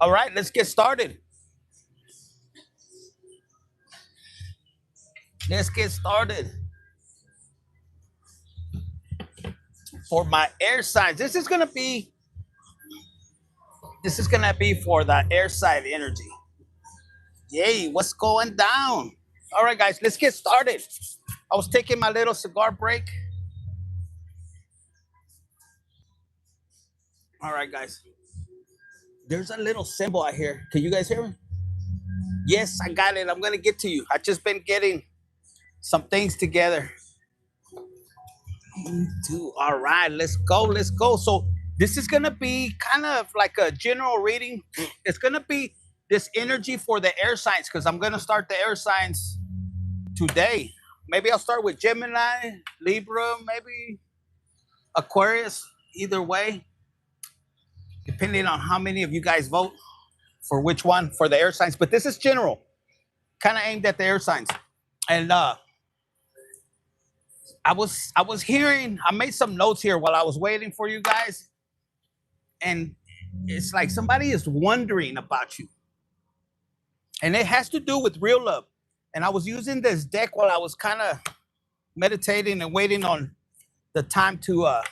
All right, let's get started. Let's get started. For my air signs, this is gonna be for the air side energy. Yay, what's going down? All right, guys, let's get started. I was taking my little cigar break. All right, guys. There's a little symbol out here. Can you guys hear me? Yes, I got it. I'm gonna get to you. I just been getting some things together. Two. All right, let's go. Let's go. So this is gonna be kind of like a general reading. It's gonna be this energy for the air signs because I'm gonna start the air signs today. Maybe I'll start with Gemini, Libra, maybe Aquarius. Either way, depending on how many of you guys vote for which one for the air signs. But this is general, kind of aimed at the air signs. And I was hearing. I made some notes here while I was waiting for you guys, and it's like somebody is wondering about you, and it has to do with real love. And I was using this deck while I was kind of meditating and waiting on the time to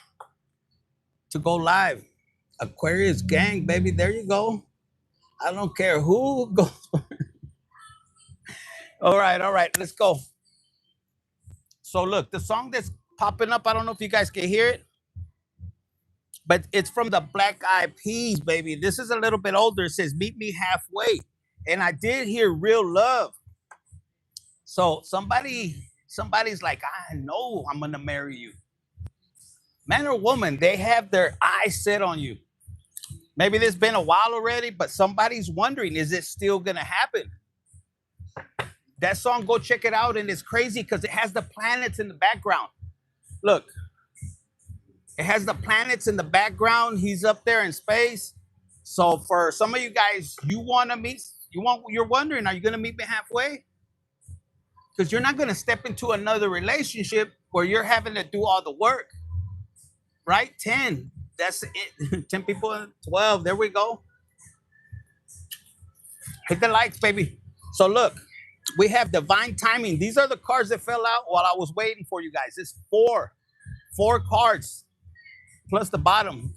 go live. Aquarius gang, baby, there you go. I don't care who goes. All right, let's go. So look, the song that's popping up, I don't know if you guys can hear it, but it's from the Black Eyed Peas, baby. This is a little bit older. It says "Meet Me Halfway," and I did hear "Real Love." So somebody's like, I know I'm gonna marry you, man or woman. They have their eyes set on you. Maybe it's been a while already, but somebody's wondering, is it still gonna happen? That song, go check it out, and it's crazy because it has the planets in the background. Look, it has the planets in the background. He's up there in space. So for some of you guys, you're wondering, are you gonna meet me halfway? Because you're not gonna step into another relationship where you're having to do all the work, right? 10. That's it. 10 people, 12. There we go. Hit the likes, baby. So look, we have divine timing. These are the cards that fell out while I was waiting for you guys. It's four cards plus the bottom.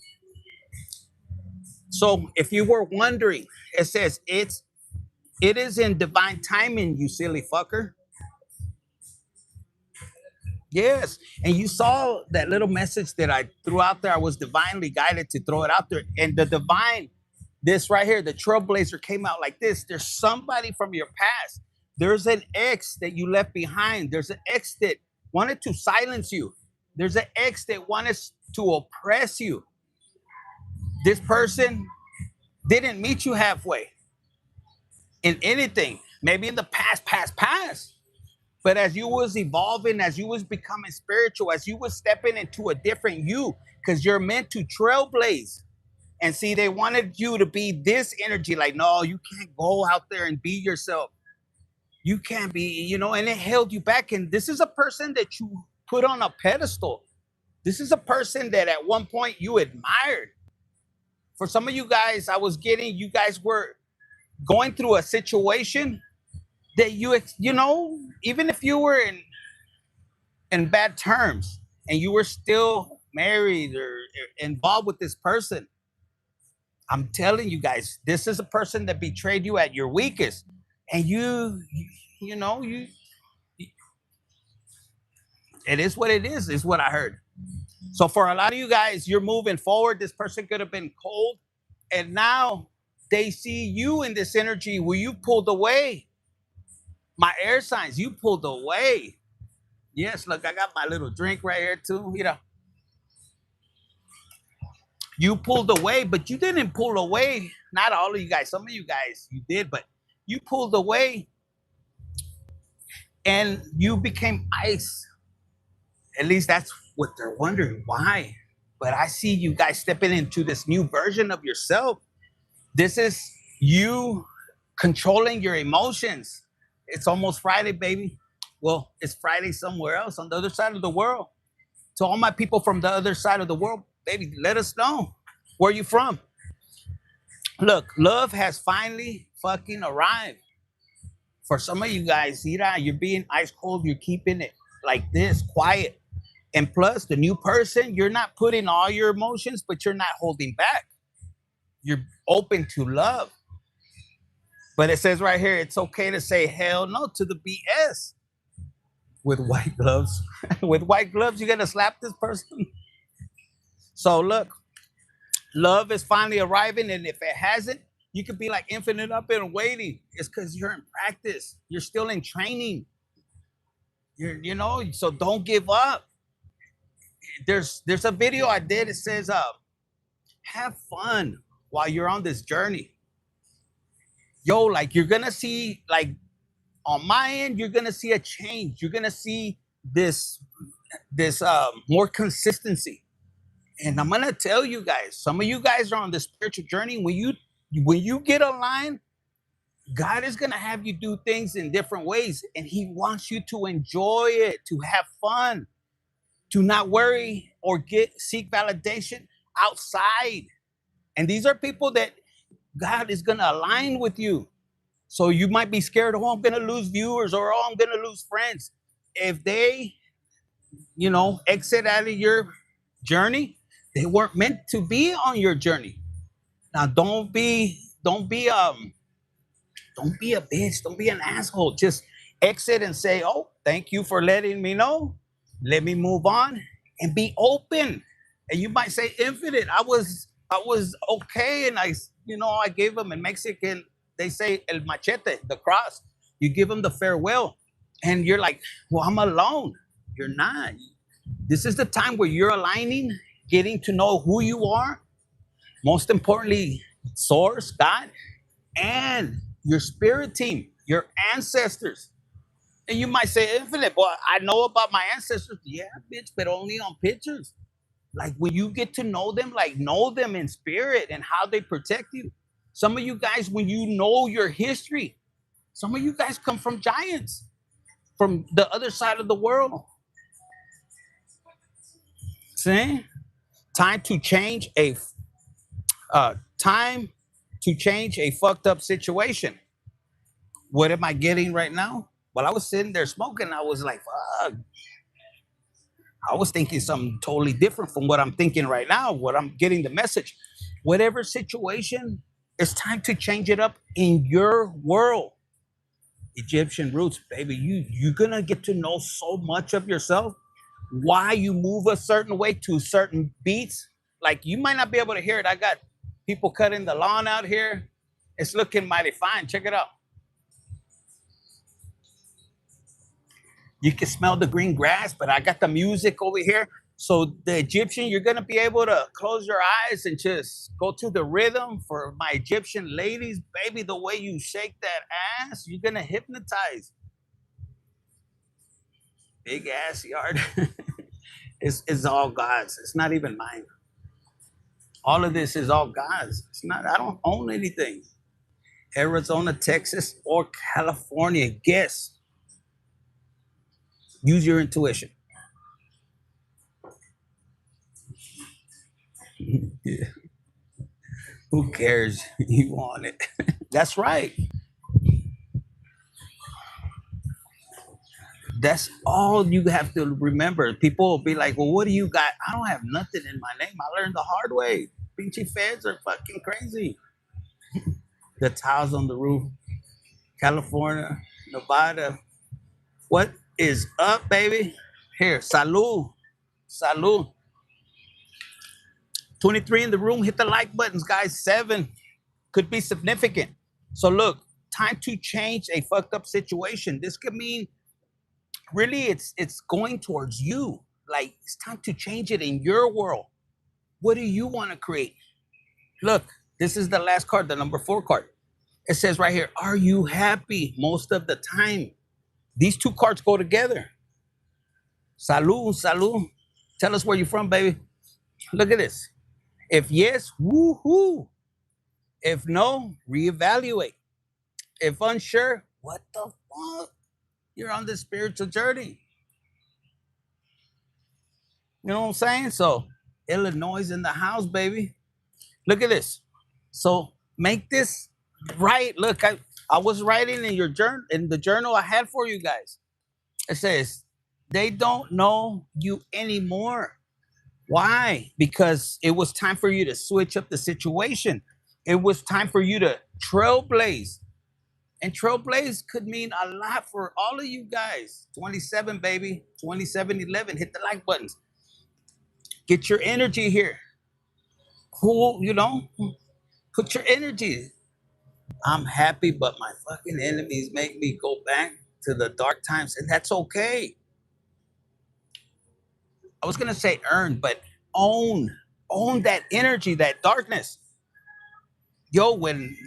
So if you were wondering, it says it is in divine timing, you silly fucker. Yes. And you saw that little message that I threw out there. I was divinely guided to throw it out there. And the divine, this right here, the trailblazer came out like this. There's somebody from your past. There's an ex that you left behind. There's an ex that wanted to silence you. There's an ex that wanted to oppress you. This person didn't meet you halfway in anything. Maybe in the past. But as you was evolving, as you was becoming spiritual, as you was stepping into a different you, because you're meant to trailblaze. And see, they wanted you to be this energy, like, no, you can't go out there and be yourself. You can't be, and it held you back. And this is a person that you put on a pedestal. This is a person that at one point you admired. For some of you guys, you guys were going through a situation that even if you were in bad terms and you were still married or involved with this person, I'm telling you guys, this is a person that betrayed you at your weakest, and it is what it is what I heard. So for a lot of you guys, you're moving forward. This person could have been cold, and now they see you in this energy where you pulled away. My air signs, you pulled away. Yes, look, I got my little drink right here too. You pulled away, but you didn't pull away. Not all of you guys. Some of you guys, you did, but you pulled away and you became ice. At least that's what they're wondering. Why? But I see you guys stepping into this new version of yourself. This is you controlling your emotions. It's almost Friday, baby. Well, it's Friday somewhere else on the other side of the world. To all my people from the other side of the world, baby, let us know. Where are you from? Look, love has finally fucking arrived. For some of you guys, Ira, you're being ice cold. You're keeping it like this, quiet. And plus, the new person, you're not putting all your emotions, but you're not holding back. You're open to love. But it says right here, it's okay to say hell no to the BS with white gloves. With white gloves, you're gonna slap this person. So look, love is finally arriving, and if it hasn't, you could be like infinite up and waiting. It's because you're in practice. You're still in training. So don't give up. There's a video I did. It says, have fun while you're on this journey. Yo, like you're gonna see, like on my end, you're gonna see a change. You're gonna see this more consistency. And I'm gonna tell you guys, some of you guys are on the spiritual journey. When you get aligned, God is gonna have you do things in different ways, and He wants you to enjoy it, to have fun, to not worry or seek validation outside. And these are people that God is gonna align with you. So you might be scared, oh, I'm gonna lose viewers, or oh, I'm gonna lose friends. If they, exit out of your journey, they weren't meant to be on your journey. Now don't be a bitch. Don't be an asshole. Just exit and say, "Oh, thank you for letting me know. Let me move on and be open." And you might say, "Infinite, I was okay, and I gave them in Mexican. They say el machete, the cross. You give them the farewell, and you're like, "Well, I'm alone." You're not. This is the time where you're aligning, getting to know who you are. Most importantly, Source, God, and your spirit team, your ancestors. And you might say, Infinite, well, I know about my ancestors. Yeah, bitch, but only on pictures. Like when you get to know them, like know them in spirit and how they protect you. Some of you guys, when you know your history, some of you guys come from giants, from the other side of the world. See? Time to change a time to change a fucked up situation. What am I getting right now? While I was sitting there smoking, I was like, fuck. I was thinking something totally different from what I'm thinking right now, what I'm getting the message. Whatever situation, it's time to change it up in your world. Egyptian roots, baby. You're gonna get to know so much of yourself, why you move a certain way to certain beats. Like you might not be able to hear it. I got people cutting the lawn out here. It's looking mighty fine. Check it out. You can smell the green grass, but I got the music over here. So the Egyptian, you're gonna be able to close your eyes and just go to the rhythm. For my Egyptian ladies, baby, the way you shake that ass, you're gonna hypnotize. Big ass yard. It's all God's. It's not even mine. All of this is all God's. It's not. I don't own anything. Arizona, Texas, or California. Guess. Use your intuition. Yeah. Who cares? You want it. That's right. That's all you have to remember. People will be like, well, what do you got? I don't have nothing in my name. I learned the hard way. Pinchy feds are fucking crazy. The tiles on the roof, California, Nevada. What is up, baby? Here, salud. Salud. 23 in the room. Hit the like buttons, guys. 7 could be significant. So look, time to change a fucked up situation. This could mean really it's going towards you. Like it's time to change it in your world. What do you want to create? Look, this is the last card, the number 4 card. It says right here, are you happy most of the time? These 2 cards go together. Salud, salud. Tell us where you're from, baby. Look at this. If yes, woohoo. If no, reevaluate. If unsure, what the fuck? You're on the spiritual journey. You know what I'm saying? So Illinois in the house, baby. Look at this. So Make this right. Look, I was writing in your journal, in the journal I had for you guys. It says they don't know you anymore. Why? Because it was time for you to switch up the situation. It was time for you to trailblaze. And trailblaze could mean a lot for all of you guys. 27, baby. 2711. Hit the like buttons. Get your energy here. Cool, put your energy. I'm happy, but my fucking enemies make me go back to the dark times, and that's okay. I was gonna say earn, but own. Own that energy, that darkness. Yo, when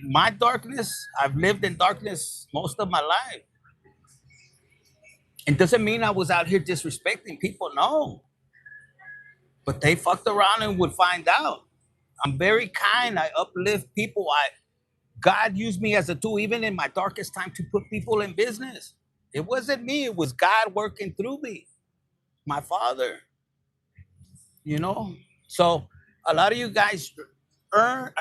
my darkness, I've lived in darkness most of my life. It doesn't mean I was out here disrespecting people, no. But they fucked around and would find out. I'm very kind. I uplift people. God used me as a tool, even in my darkest time, to put people in business. It wasn't me, it was God working through me, my father, you know? So a lot of you guys earn.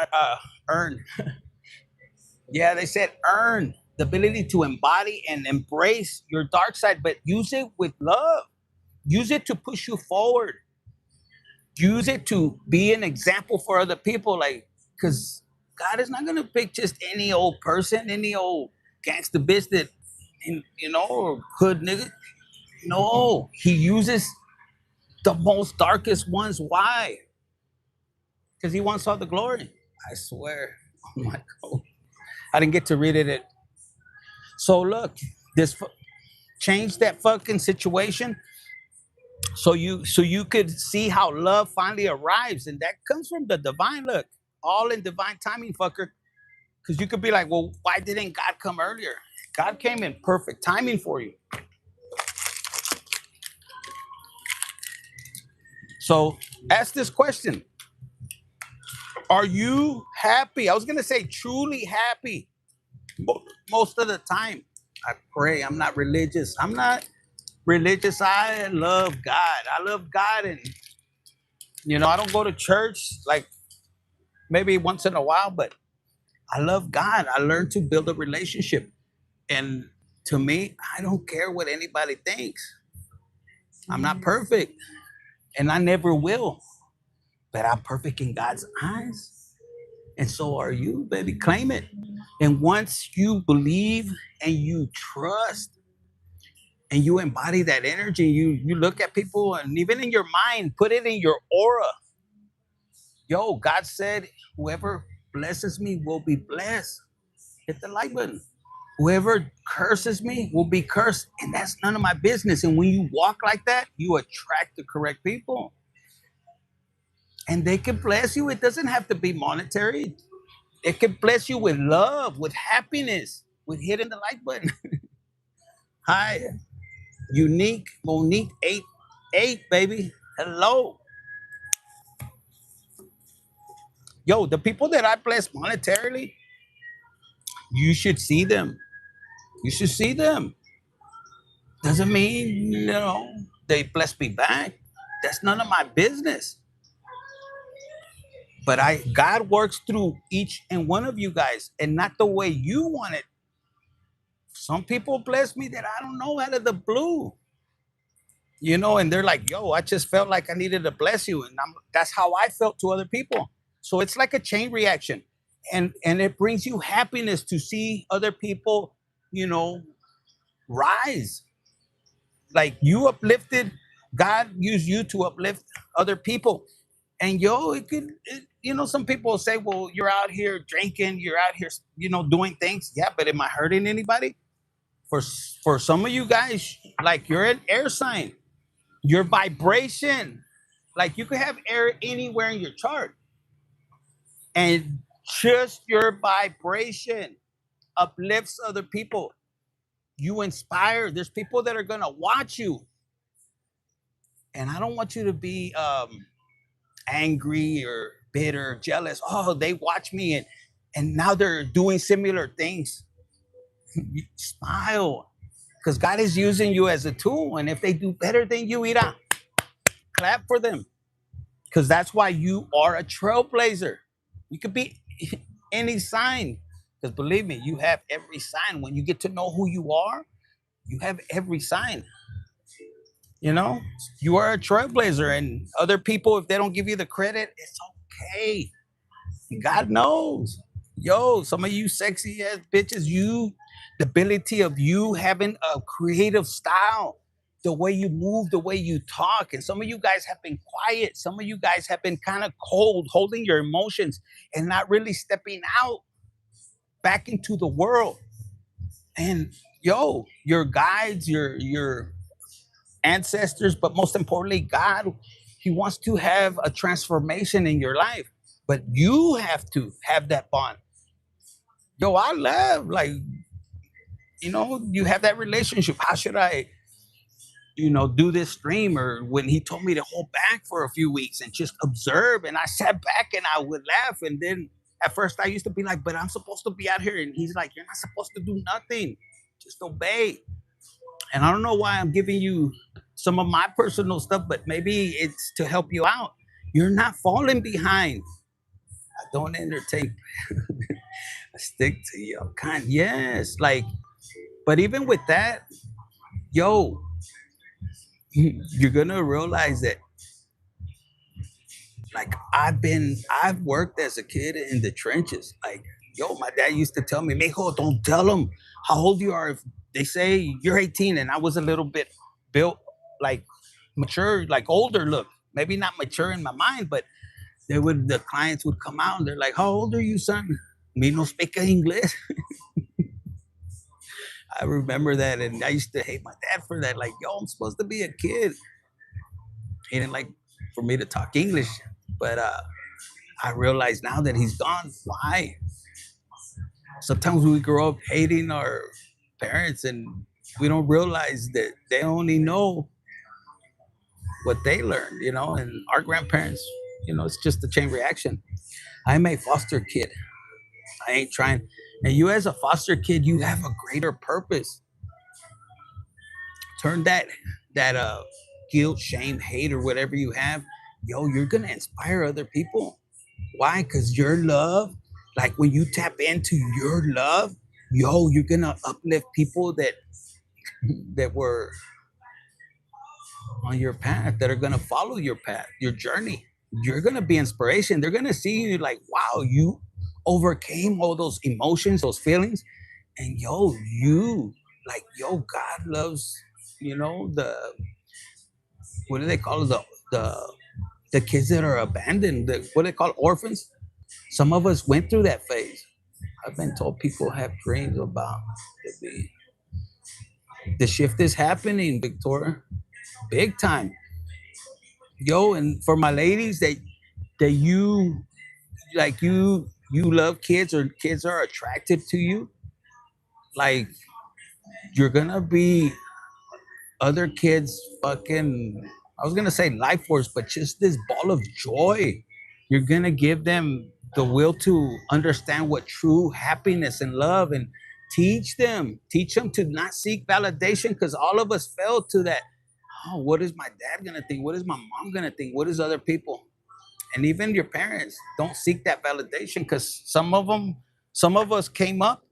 Yeah, they said earn the ability to embody and embrace your dark side, but use it with love. Use it to push you forward. Use it to be an example for other people. Like, because God is not gonna pick just any old person, any old gangster bitch that, or hood nigga. No, He uses the most darkest ones. Why? Because He wants all the glory. I swear. Oh my God. I didn't get to read it. So look, this change that fucking situation so you could see how love finally arrives, and that comes from the divine. Look, all in divine timing, fucker. Because you could be like, well, why didn't God come earlier? God came in perfect timing for you. So ask this question: are you happy? I was gonna say truly happy. Most of the time, I pray. I'm not religious. I'm not religious. I love God. I love God, and I don't go to church like maybe once in a while, but I love God. I learned to build a relationship. And to me, I don't care what anybody thinks. I'm not perfect and I never will, but I'm perfect in God's eyes. And so are you, baby. Claim it. And once you believe and you trust and you embody that energy, you look at people and even in your mind, put it in your aura. Yo, God said, whoever blesses me will be blessed. Hit the like button. Whoever curses me will be cursed, and that's none of my business. And when you walk like that, you attract the correct people, and they can bless you. It doesn't have to be monetary. It can bless you with love, with happiness, with hitting the like button. Hi, unique Monique 88, baby. Hello, yo. The people that I bless monetarily, you should see them. You should see them. Doesn't mean they bless me back. That's none of my business. But God works through each and one of you guys, and not the way you want it. Some people bless me that I don't know out of the blue, and they're like, "Yo, I just felt like I needed to bless you," and that's how I felt to other people. So it's like a chain reaction, and it brings you happiness to see other people, you know, rise. Like you uplifted, God used you to uplift other people. And some people will say, well, you're out here drinking, you're out here, doing things. Yeah, but am I hurting anybody? For some of you guys, like you're an air sign, your vibration, like you could have air anywhere in your chart, and just your vibration uplifts other people. You inspire. There's people that are gonna watch you, and I don't want you to be angry or bitter, jealous. Oh, they watch me and now they're doing similar things. You smile because God is using you as a tool. And if they do better than you, Ira, clap for them because that's why you are a trailblazer. You could be any sign. Because believe me, you have every sign. When you get to know who you are, you have every sign. You know, you are a trailblazer, and other people, if they don't give you the credit, it's okay. God knows. Yo, some of you sexy ass bitches, the ability of you having a creative style, the way you move, the way you talk. And some of you guys have been quiet. Some of you guys have been kind of cold, holding your emotions and not really stepping out back into the world. And yo, your guides, your ancestors, but most importantly, God, He wants to have a transformation in your life. But you have to have that bond. Yo, I love, like, you have that relationship. How should I, do this stream? Or when he told me to hold back for a few weeks and just observe, and I sat back and I would laugh. And then at first I used to be like, but I'm supposed to be out here. And he's like, you're not supposed to do nothing. Just obey. And I don't know why I'm giving you some of my personal stuff, but maybe it's to help you out. You're not falling behind. I don't entertain. I stick to your kind. Yes. Like, but even with that, yo, you're gonna realize that, like, I've worked as a kid in the trenches. Like, yo, my dad used to tell me, Mijo, don't tell them how old you are. If they say you're 18, and I was a little bit built, like, mature, like older look, maybe not mature in my mind, but the clients would come out and they're like, how old are you, son? Me no speak English. I remember that, and I used to hate my dad for that. Like, yo, I'm supposed to be a kid. He didn't like for me to talk English, but I realize now that he's gone, why? Sometimes we grow up hating our parents, and we don't realize that they only know what they learned, and our grandparents, it's just a chain reaction. I'm a foster kid. I ain't trying. And you, as a foster kid, you have a greater purpose. Turn that guilt, shame, hate, or whatever you have, yo, you're gonna inspire other people. Why? Because your love, like when you tap into your love, yo, you're gonna uplift people that were on your path, that are gonna follow your path, your journey. You're gonna be inspiration. They're gonna see you like, wow, you overcame all those emotions, those feelings, and yo, God loves, the what do they call it? The kids that are abandoned, what do they call orphans? Some of us went through that phase. I've been told people have dreams about the shift is happening, Victoria, big time. Yo, and for my ladies that you like, you love kids, or kids are attractive to you, like, you're gonna be other kids fucking, I was gonna say life force, but just this ball of joy. You're gonna give them the will to understand what true happiness and love, and teach them to not seek validation, because all of us fell to that. Oh, what is my dad gonna think? What is my mom gonna think? What is other people? And even your parents don't seek that validation, because some of us came up,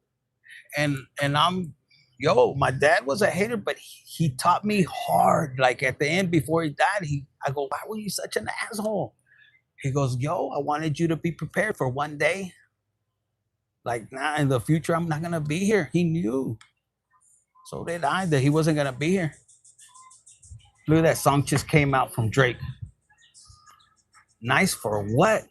and my dad was a hater, but he taught me hard. Like at the end, before he died, I go, why were you such an asshole? He goes, yo, I wanted you to be prepared for one day, like, nah, in the future, I'm not gonna be here. He knew. So did I, that he wasn't gonna be here. Look at that song just came out from Drake. Nice for what?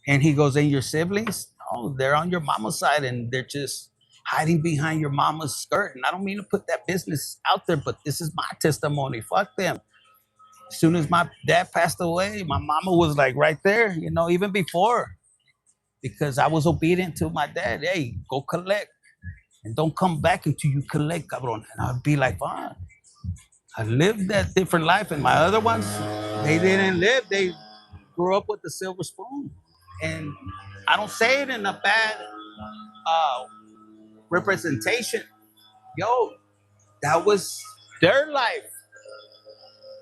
And he goes, and your siblings, oh, they're on your mama's side, and they're just hiding behind your mama's skirt. And I don't mean to put that business out there, but this is my testimony. Fuck them. As soon as my dad passed away, my mama was like right there, even before, because I was obedient to my dad. Hey, go collect, and don't come back until you collect, cabron. And I'd be like, fine. I lived that different life, and my other ones, they didn't live. They grew up with the silver spoon. And I don't say it in a bad uh, representation. Yo, that was their life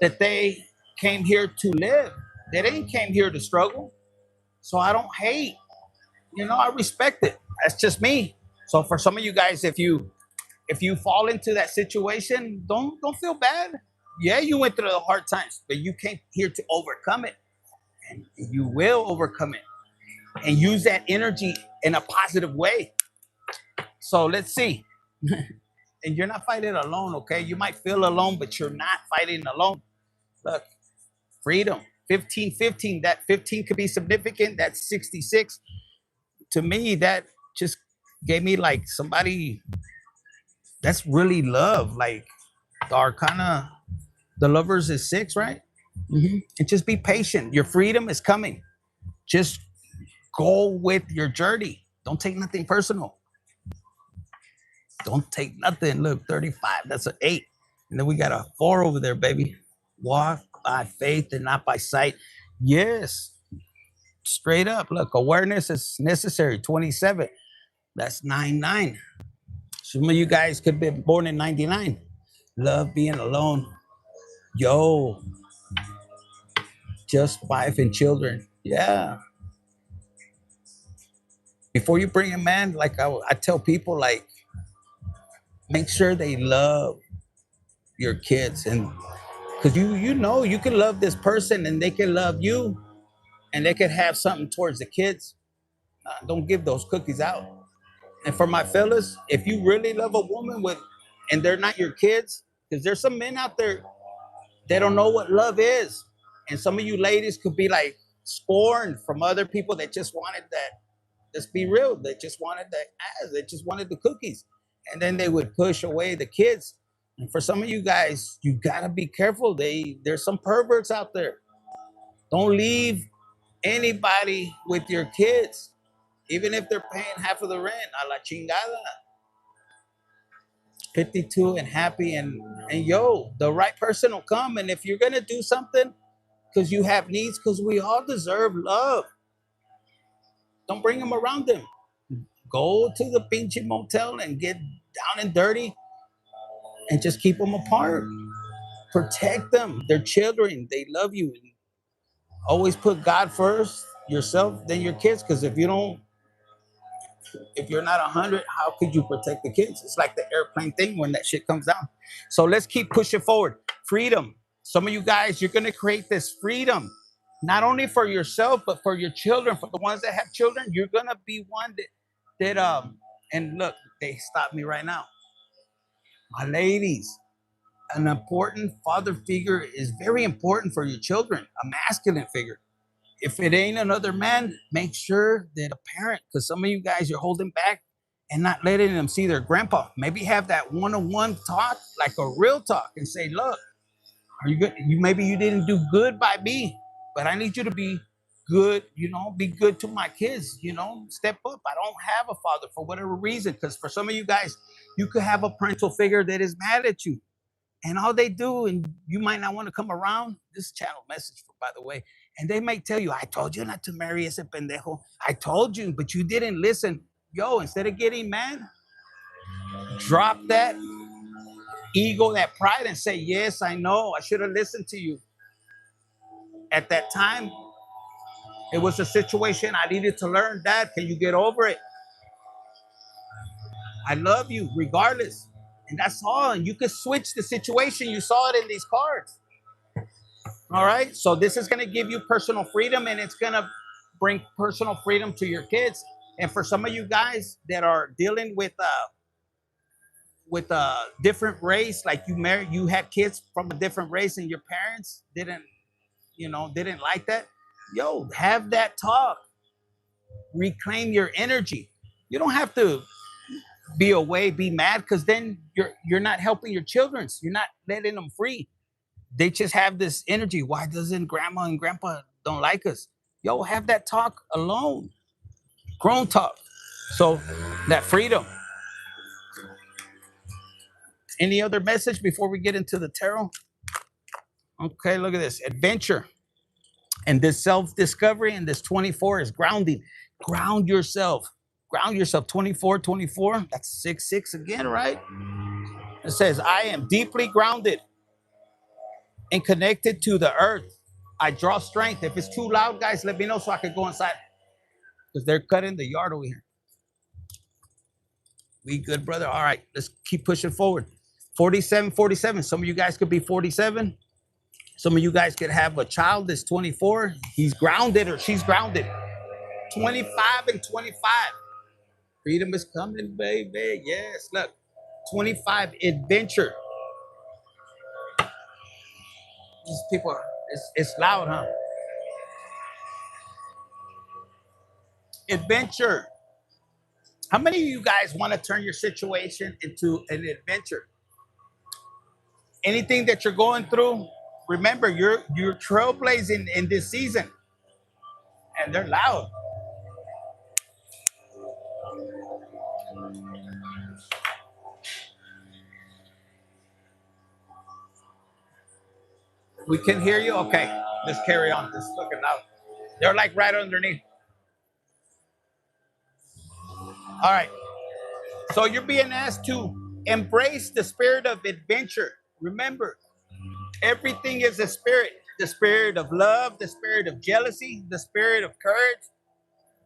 that they came here to live. They didn't came here to struggle. So I don't hate. I respect it. That's just me. So for some of you guys, if you fall into that situation, don't feel bad. Yeah, you went through the hard times, but you came here to overcome it, and you will overcome it, and use that energy in a positive way. So let's see. And you're not fighting alone, okay? You might feel alone, but you're not fighting alone. Look, freedom. 15, 15. That 15 could be significant. That's 66. To me, that just gave me like somebody that's really love. Like the arcana, the lovers is 6, right? And just be patient. Your freedom is coming. Just go with your journey. Don't take nothing personal. Don't take nothing. Look, 35. That's an 8. And then we got a 4 over there, baby. Walk by faith and not by sight. Yes, straight up. Look, awareness is necessary. 27. That's 9, 9. Some of you guys could be born in 99. Love being alone. Yo, just wife and children. Yeah. Before you bring a man, like I tell people, like, make sure they love your kids. And because you can love this person and they can love you and they could have something towards the kids. Don't give those cookies out. And for my fellas, if you really love a woman and they're not your kids, because there's some men out there, they don't know what love is. And some of you ladies could be like scorned from other people that just wanted that. Let's be real. They just wanted that ass. They just wanted the cookies. And then they would push away the kids. And for some of you guys, you gotta be careful. There's some perverts out there. Don't leave anybody with your kids, even if they're paying half of the rent. A la chingada. 52 and happy, and yo, the right person will come. And if you're gonna do something because you have needs, because we all deserve love, don't bring them around them. Go to the pinche motel and get down and dirty and just keep them apart. Protect them. They're children. They love you. Always put God first, yourself, then your kids. Because if you're not 100, how could you protect the kids? It's like the airplane thing when that shit comes down. So let's keep pushing forward. Freedom. Some of you guys, you're going to create this freedom, not only for yourself, but for your children, for the ones that have children. You're going to be one and look, they stopped me right now. My ladies, an important father figure is very important for your children, a masculine figure. If it ain't another man, make sure that a parent, because some of you guys, you're holding back and not letting them see their grandpa. Maybe have that one-on-one talk, like a real talk, and say, look, are you good? Maybe you didn't do good by me, but I need you to be good, be good to my kids, step up. I don't have a father for whatever reason, because for some of you guys, you could have a parental figure that is mad at you. And all they do, and you might not want to come around, this channel message, by the way, and they might tell you, I told you not to marry ese pendejo. I told you, but you didn't listen. Yo, instead of getting mad, drop that ego, that pride, and say, yes, I know. I should have listened to you. At that time, it was a situation I needed to learn. Dad, can you get over it? I love you regardless. And that's all. And you can switch the situation. You saw it in these cards. All right. So this is going to give you personal freedom, and it's going to bring personal freedom to your kids. And for some of you guys that are dealing with a different race, like you had kids from a different race, and your parents didn't like that. Yo, have that talk. Reclaim your energy. You don't have to be mad, because then you're not helping your children. You're not letting them free. They just have this energy. Why doesn't grandma and grandpa don't like us? Yo, have that talk alone. Grown talk. So that freedom. Any other message before we get into the tarot? Okay, look at this. Adventure. And this self-discovery, and this 24 is grounding. Ground yourself. Ground yourself. 24, 24. That's 6, 6 again, right? It says, I am deeply grounded and connected to the earth. I draw strength. If it's too loud, guys, let me know so I can go inside. because they're cutting the yard over here. We good, brother. All right, let's keep pushing forward. 47, 47. Some of you guys could be 47. Some of you guys could have a child that's 24. He's grounded or she's grounded. 25 and 25. Freedom is coming, baby. Yes, look. 25, adventure. These people are, it's loud, huh? Adventure. How many of you guys want to turn your situation into an adventure? Anything that you're going through, remember you're trailblazing in this season, and they're loud. We can hear you. Okay, let's carry on. Let's look it out. They're like right underneath. All right. So you're being asked to embrace the spirit of adventure. Remember, everything is a spirit. The spirit of love, the spirit of jealousy, the spirit of courage.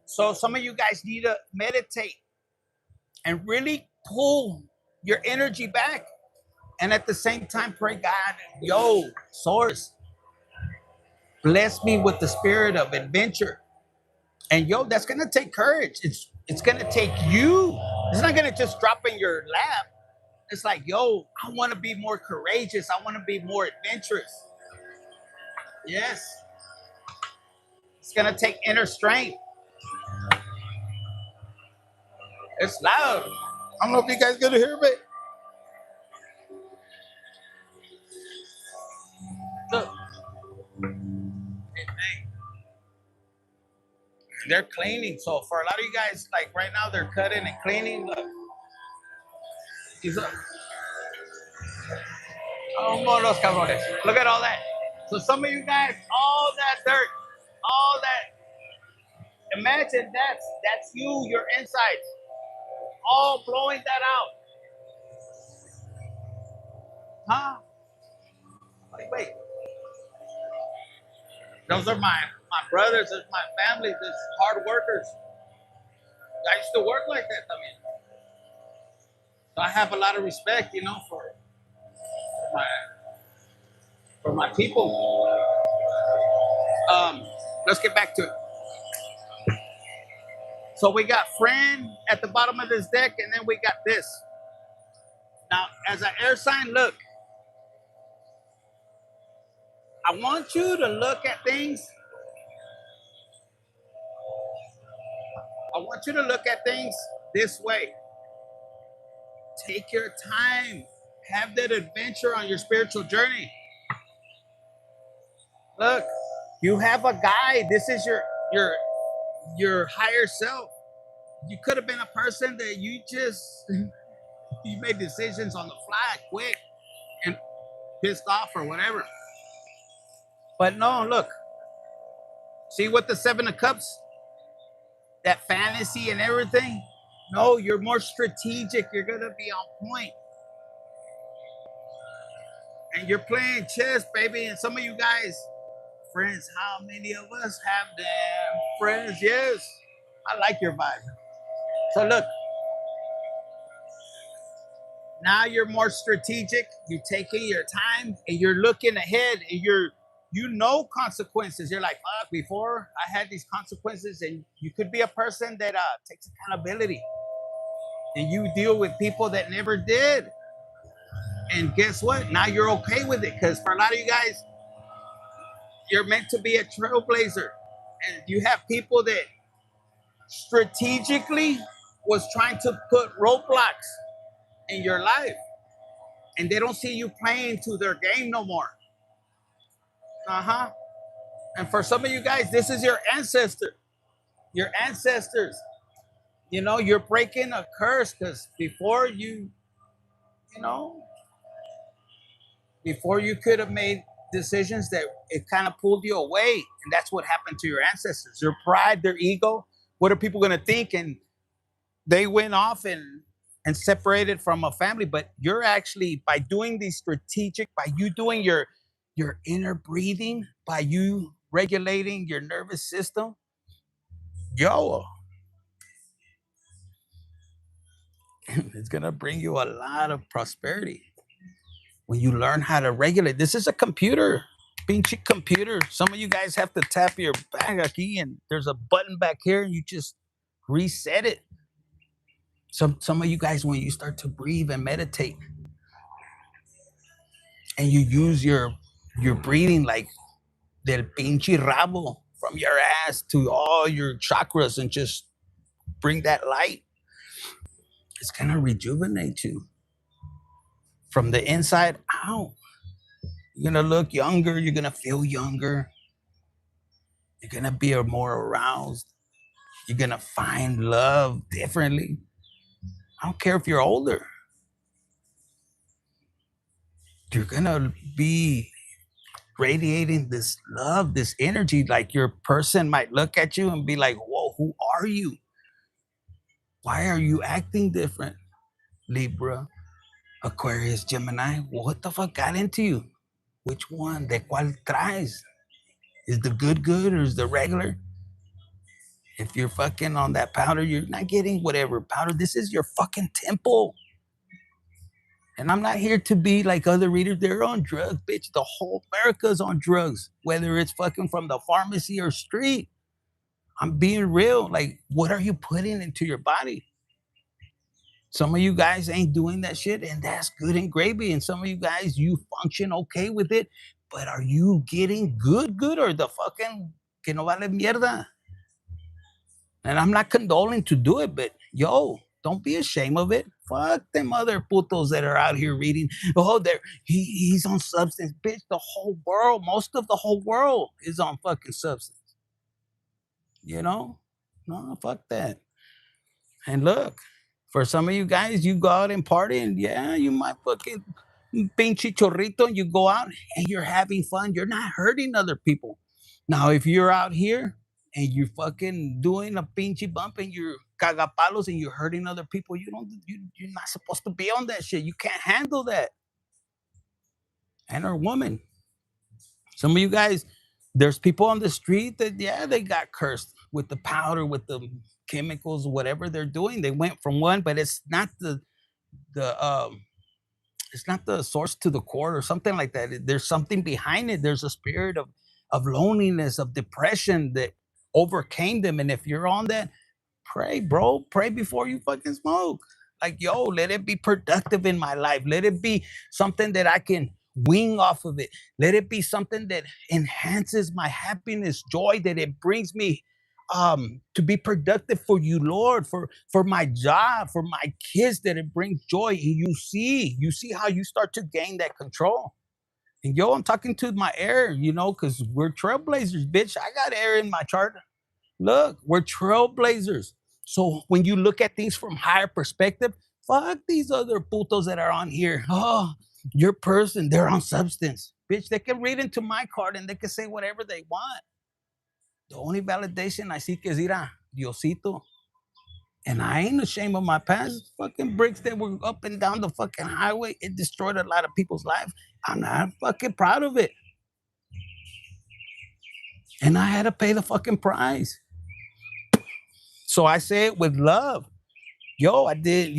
So some of you guys need to meditate and really pull your energy back. And at the same time, pray, God, yo, source, bless me with the spirit of adventure. And yo, that's gonna take courage. It's gonna take you. It's not gonna just drop in your lap. It's like, yo, I want to be more courageous. I want to be more adventurous. Yes. It's gonna take inner strength. It's loud. I don't know if you guys gonna hear me. Look. They're cleaning. So for a lot of you guys, like right now, they're cutting and cleaning. Look. He's up. Oh, los cabrones. Look at all that. So some of you guys, all that dirt, all that. Imagine that's you, your insides, all blowing that out. Huh? Wait. Those are my brothers, it's my family, this hard workers. I used to work like that, I mean. So I have a lot of respect, my for my people. Let's get back to it. So we got friend at the bottom of this deck, and then we got this. Now, as an air sign, look. I want you to look at things. I want you to look at things this way. Take your time. Have that adventure on your spiritual journey. Look, you have a guide. This is your higher self. You could have been a person that you made decisions on the fly, quick, and pissed off or whatever. But no, look. See what the Seven of Cups, that fantasy and everything. No, you're more strategic. You're gonna be on point. And you're playing chess, baby. And some of you guys, friends, how many of us have them friends? Yes. I like your vibe. So look, now you're more strategic. You're taking your time and you're looking ahead and consequences. You're like, fuck, before I had these consequences, and you could be a person that takes accountability. And you deal with people that never did. And guess what? Now you're okay with it. Because for a lot of you guys, you're meant to be a trailblazer. And you have people that strategically was trying to put roadblocks in your life. And they don't see you playing to their game no more. Uh-huh. And for some of you guys, this is your ancestor. Your ancestors. You're breaking a curse because before you could have made decisions that it kind of pulled you away. And that's what happened to your ancestors. Their pride, their ego. What are people going to think? And they went off and separated from a family. But you're actually, by doing these strategic, by you doing your inner breathing, by you regulating your nervous system, yo, It's gonna bring you a lot of prosperity when you learn how to regulate. This is a computer, pinche computer. Some of you guys have to tap your back aquí, and there's a button back here, and you just reset it. Some of you guys, when you start to breathe and meditate, and you use your breathing like del pinche rabo from your ass to all your chakras, and just bring that light, it's gonna rejuvenate you from the inside out. You're gonna look younger. You're gonna feel younger. You're gonna be more aroused. You're gonna find love differently. I don't care if you're older. You're gonna be radiating this love, this energy. Like your person might look at you and be like, "Whoa, who are you? Why are you acting different?" Libra, Aquarius, Gemini. What the fuck got into you? Which one? ¿De cuál traes? Is the good or is the regular? If you're fucking on that powder, you're not getting whatever powder. This is your fucking temple. And I'm not here to be like other readers. They're on drugs, bitch. The whole America's on drugs, whether it's fucking from the pharmacy or street. I'm being real. Like, what are you putting into your body? Some of you guys ain't doing that shit, and that's good and gravy. And some of you guys, you function okay with it. But are you getting good, or the fucking que no vale mierda? And I'm not condoling to do it, but yo, don't be ashamed of it. Fuck them other putos that are out here reading. Oh, he's on substance, bitch. The whole world, most of the whole world is on fucking substance. You know? No, fuck that. And look, for some of you guys, you go out and party, and yeah, you might fucking pinche chorrito, and you go out and you're having fun. You're not hurting other people. Now, if you're out here and you're fucking doing a pinche bump and you're cagapalos and you're hurting other people, you're not supposed to be on that shit. You can't handle that. And or woman. Some of you guys, there's people on the street that yeah, they got cursed with the powder, with the chemicals, whatever they're doing. They went from one, but the it's not the source to the core or something like that. There's something behind it. There's a spirit of loneliness, of depression that overcame them. And if you're on that, pray, bro. Pray before you fucking smoke. Like, yo, let it be productive in my life. Let it be something that I can wing off of it. Let it be something that enhances my happiness, joy, that it brings me to be productive for you, Lord, for my job, for my kids, that it brings joy. And you see how you start to gain that control. And yo, I'm talking to my air, because we're trailblazers, bitch. I got air in my chart. Look, we're trailblazers. So when you look at things from higher perspective, fuck these other putos that are on here. Oh, your person, they're on substance. Bitch, they can read into my card and they can say whatever they want. The only validation I seek is ira, Diosito. And I ain't ashamed of my past. Fucking bricks that were up and down the fucking highway. It destroyed a lot of people's lives. I'm not fucking proud of it. And I had to pay the fucking price. So I say it with love. Yo, I did,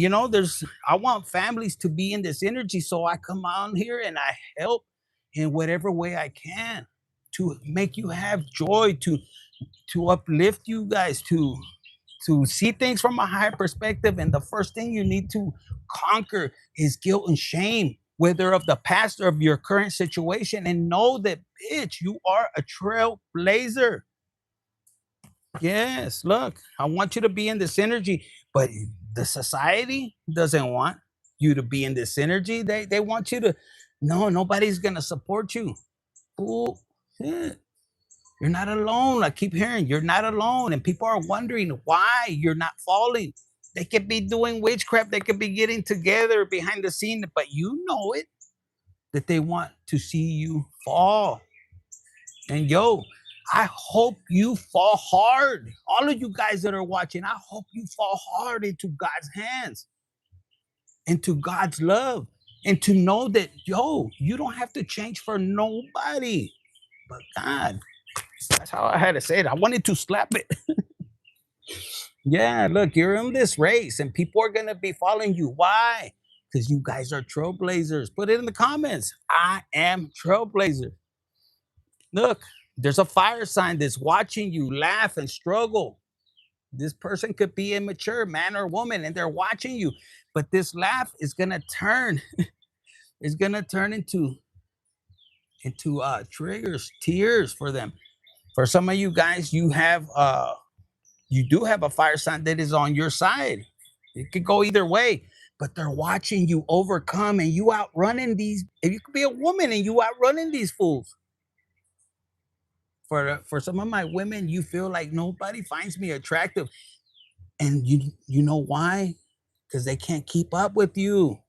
I want families to be in this energy. So I come on here and I help in whatever way I can to make you have joy, to uplift you guys, to see things from a higher perspective. And the first thing you need to conquer is guilt and shame, whether of the past or of your current situation. And know that, bitch, you are a trailblazer. Yes, look, I want you to be in this energy, but the society doesn't want you to be in this energy. They want you to, no, nobody's gonna support you. Oh, shit. You're not alone. I keep hearing you're not alone, and people are wondering why you're not falling. They could be doing witchcraft. They could be getting together behind the scene, but you know it, that they want to see you fall. And yo, I hope you fall hard. All of you guys that are watching, I hope you fall hard into God's hands, into God's love, and to know that, yo, you don't have to change for nobody but God. That's how I had to say it. I wanted to slap it. Yeah, look, you're in this race and people are going to be following you. Why? Because you guys are trailblazers. Put it in the comments. I am trailblazer. Look, there's a fire sign that's watching you laugh and struggle. This person could be immature, man or woman, and they're watching you. But this laugh is gonna turn, is gonna turn into triggers, tears for them. For some of you guys, you do have a fire sign that is on your side. It could go either way, but they're watching you overcome and you outrunning these. If you could be a woman and you outrunning these fools. For some of my women, you feel like nobody finds me attractive, and you know why? Because they can't keep up with you,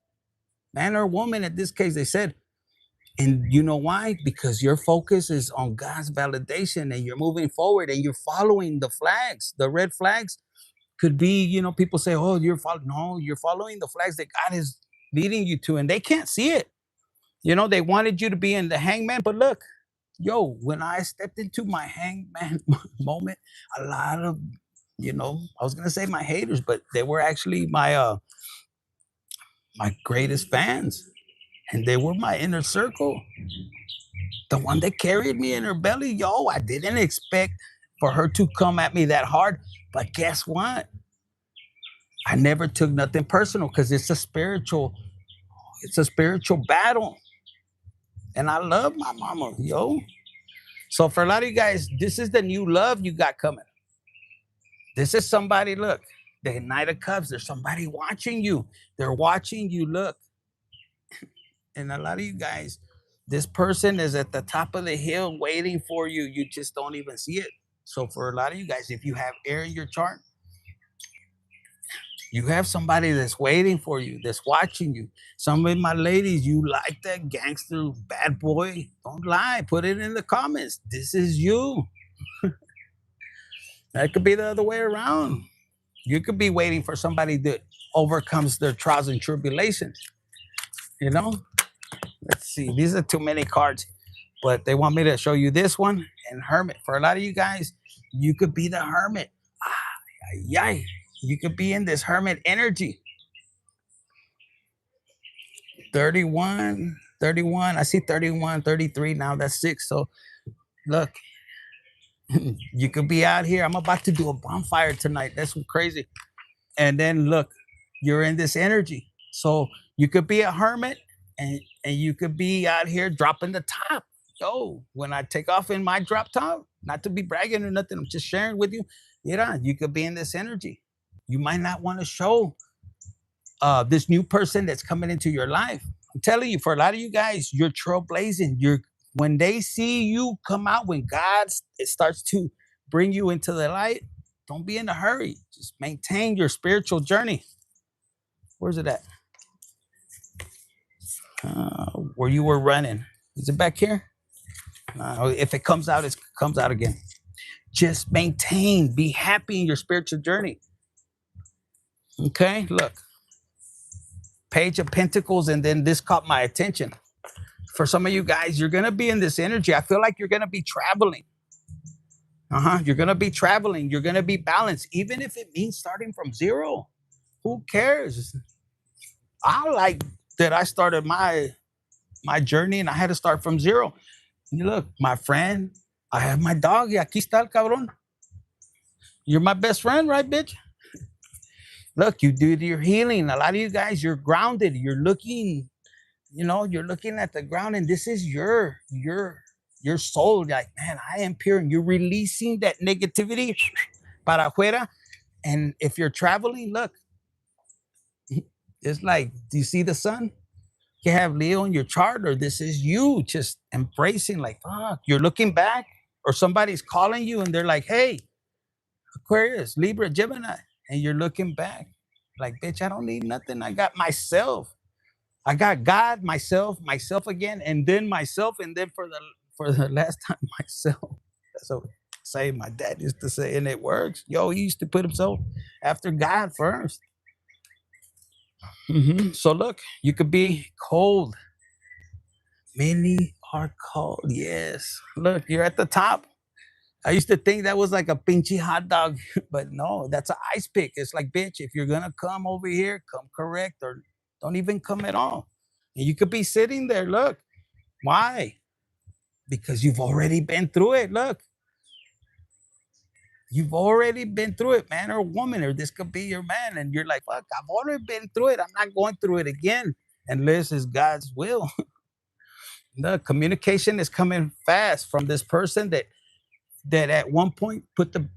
man or woman. In this case, they said, and you know why? Because your focus is on God's validation, and you're moving forward, and you're following the flags, the red flags. Could be, people say, "Oh, you're following." No, you're following the flags that God is leading you to, and they can't see it. They wanted you to be in the hangman, but look, yo, when I stepped into my hangman moment, a lot of, I was gonna say my haters, but they were actually my greatest fans, and they were my inner circle, the one that carried me in her belly. Yo, I didn't expect for her to come at me that hard, but guess what? I never took nothing personal because it's a spiritual battle. And I love my mama, yo. So for a lot of you guys, this is the new love you got coming. This is somebody, look, the Knight of Cups, there's somebody watching you. They're watching you, look. And a lot of you guys, this person is at the top of the hill waiting for you. You just don't even see it. So for a lot of you guys, if you have air in your chart, you have somebody that's waiting for you, that's watching you. Some of my ladies, you like that gangster bad boy. Don't lie. Put it in the comments. This is you. That could be the other way around. You could be waiting for somebody that overcomes their trials and tribulations. You know? Let's see. These are too many cards, but they want me to show you this one and Hermit. For a lot of you guys, you could be the Hermit. Yay. You could be in this Hermit energy. 31, 31. I see 31, 33 now. That's 6. So look, you could be out here. I'm about to do a bonfire tonight. That's crazy. And then look, you're in this energy. So you could be a hermit and you could be out here dropping the top. Yo, when I take off in my drop top, not to be bragging or nothing, I'm just sharing with you. You could be in this energy. You might not want to show this new person that's coming into your life. I'm telling you, for a lot of you guys, you're trailblazing. When they see you come out, when it starts to bring you into the light, don't be in a hurry. Just maintain your spiritual journey. Where's it at? Where you were running. Is it back here? If it comes out, it comes out again. Just maintain. Be happy in your spiritual journey. Okay, look. Page of Pentacles, and then this caught my attention. For some of you guys, you're going to be in this energy. I feel like you're going to be traveling. You're going to be traveling. You're going to be balanced, even if it means starting from zero. Who cares? I like that I started my journey and I had to start from zero. And look, my friend, I have my dog. Aquí está el cabrón. You're my best friend, right, bitch? Look, you do your healing. A lot of you guys, you're grounded. You're looking at the ground, and this is your soul. Like, man, I am pure, and you're releasing that negativity para afuera. And if you're traveling, look, it's like, do you see the sun? You have Leo in your chart, or this is you just embracing, like, fuck, you're looking back, or somebody's calling you and they're like, hey, Aquarius, Libra, Gemini, and you're looking back, like, bitch, I don't need nothing. I got myself. I got God, myself again, and then myself, and then for the last time, myself. So say my dad used to say, and it works. Yo, he used to put himself after God first. So look, you could be cold. Many are cold. Yes. Look, you're at the top. I used to think that was like a pinchy hot dog, but no, that's an ice pick. It's like, bitch, if you're gonna come over here, come correct, or don't even come at all. And you could be sitting there. Look, why? Because you've already been through it. Look, you've already been through it, man or woman, or this could be your man, and you're like, fuck, I've already been through it. I'm not going through it again, unless it's God's will. The communication is coming fast from this person that at one point put the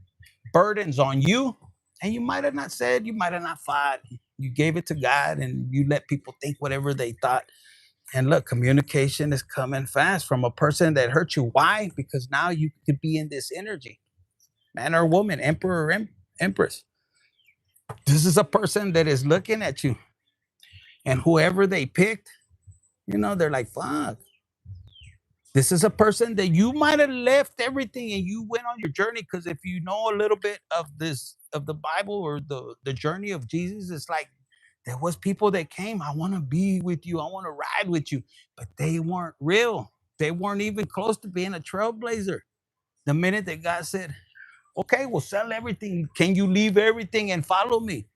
burdens on you, and you might have not said, you might have not fought. You gave it to God, and you let people think whatever they thought. And look, communication is coming fast from a person that hurt you. Why? Because now you could be in this energy, man or woman, emperor or empress. This is a person that is looking at you, and whoever they picked, they're like, fuck. This is a person that you might have left everything and you went on your journey. Because if you know a little bit of the Bible or the journey of Jesus, it's like there was people that came. I want to be with you. I want to ride with you, but they weren't real. They weren't even close to being a trailblazer. The minute that God said, "Okay, we'll sell everything. Can you leave everything and follow me?"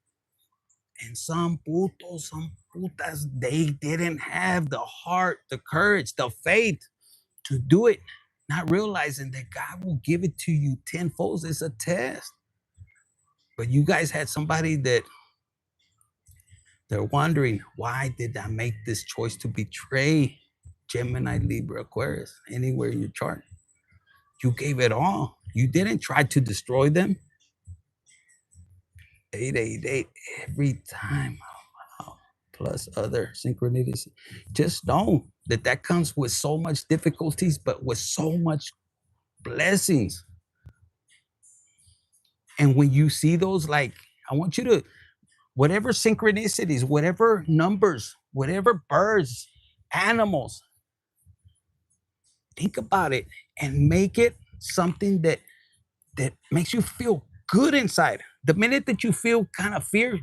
And some putos, some putas, they didn't have the heart, the courage, the faith to do it, not realizing that God will give it to you tenfold. It's a test. But you guys had somebody that they're wondering, why did I make this choice to betray Gemini, Libra, Aquarius, anywhere in your chart? You gave it all. You didn't try to destroy them. 888 every time. Wow. Plus other synchronicities. Just know that comes with so much difficulties, but with so much blessings. And when you see those, like, I want you to, whatever synchronicities, whatever numbers, whatever birds, animals, think about it and make it something that makes you feel good inside. The minute that you feel kind of fear,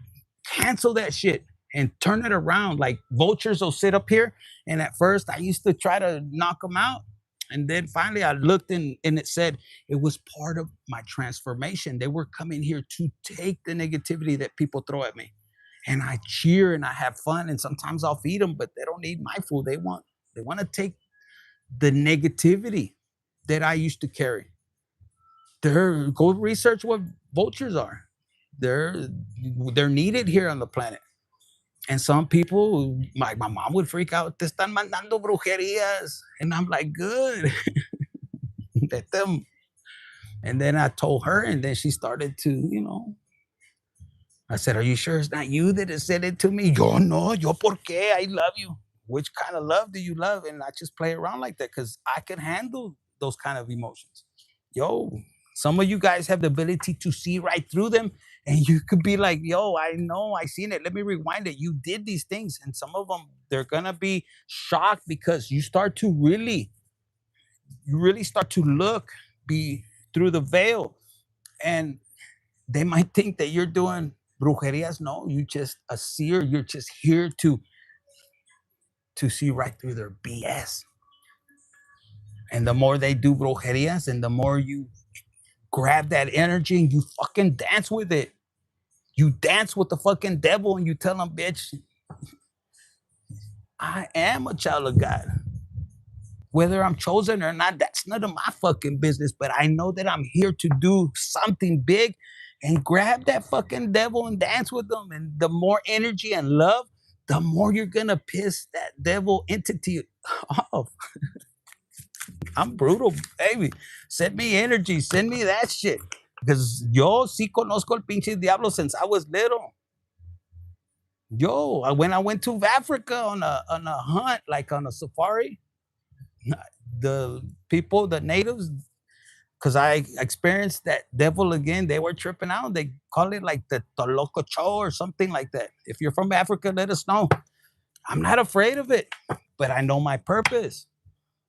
cancel that shit and turn it around. Like vultures will sit up here. And at first, I used to try to knock them out. And then finally, I looked and it said it was part of my transformation. They were coming here to take the negativity that people throw at me. And I cheer and I have fun. And sometimes I'll feed them, but they don't need my food. They want to take the negativity that I used to carry. Go research what vultures are. They're they're needed here on the planet. And some people, my mom would freak out, te están mandando brujerías. And I'm like, good. Let them. And then I told her, and then she started to, I said, are you sure it's not you that has said it to me? Yo no, yo por qué? I love you. Which kind of love do you love? And I just play around like that because I can handle those kind of emotions. Yo, some of you guys have the ability to see right through them. And you could be like, yo, I know, I seen it. Let me rewind it. You did these things. And some of them, they're going to be shocked because you really start to look be through the veil. And they might think that you're doing brujerias. No, you just a seer. You're just here to see right through their BS. And the more they do brujerias and the more you grab that energy and you fucking dance with it. You dance with the fucking devil and you tell him, bitch, I am a child of God. Whether I'm chosen or not, that's none of my fucking business. But I know that I'm here to do something big and grab that fucking devil and dance with them. And the more energy and love, the more you're gonna piss that devil entity off. I'm brutal, baby. Send me energy, send me that shit. Because yo sí conozco el pinche diablo since I was little. Yo, when I went to Africa on a hunt, like on a safari, the people, the natives, because I experienced that devil again. They were tripping out. They call it like the Toloco Cho or something like that. If you're from Africa, let us know. I'm not afraid of it, but I know my purpose.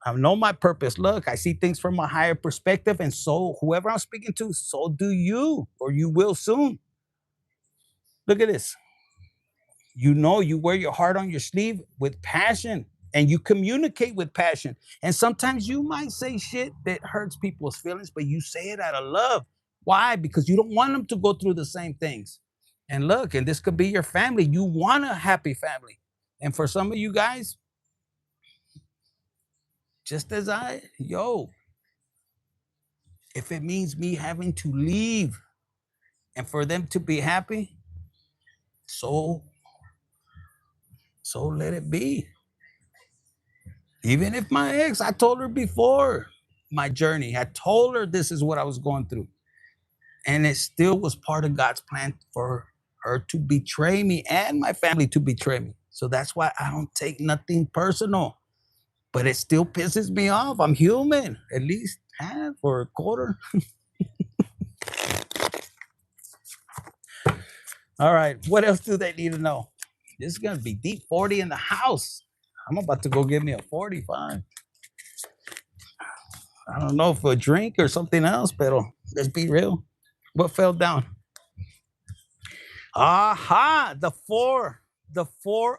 I know my purpose. Look, I see things from a higher perspective, and so whoever I'm speaking to, so do you, or you will soon. Look at this. You wear your heart on your sleeve with passion. and you communicate with passion. And sometimes you might say shit that hurts people's feelings, but you say it out of love. Why? Because you don't want them to go through the same things. And look, and this could be your family. You want a happy family. And for some of you guys, just as if it means me having to leave and for them to be happy, so let it be. Even if my ex, I told her before my journey, I told her this is what I was going through. And it still was part of God's plan for her to betray me and my family to betray me. So that's why I don't take nothing personal. But it still pisses me off. I'm human, at least half or a quarter. All right. What else do they need to know? This is gonna be deep 40 in the house. I'm about to go get me a 45. I don't know, for a drink or something else, but let's be real. What fell down? Aha, the four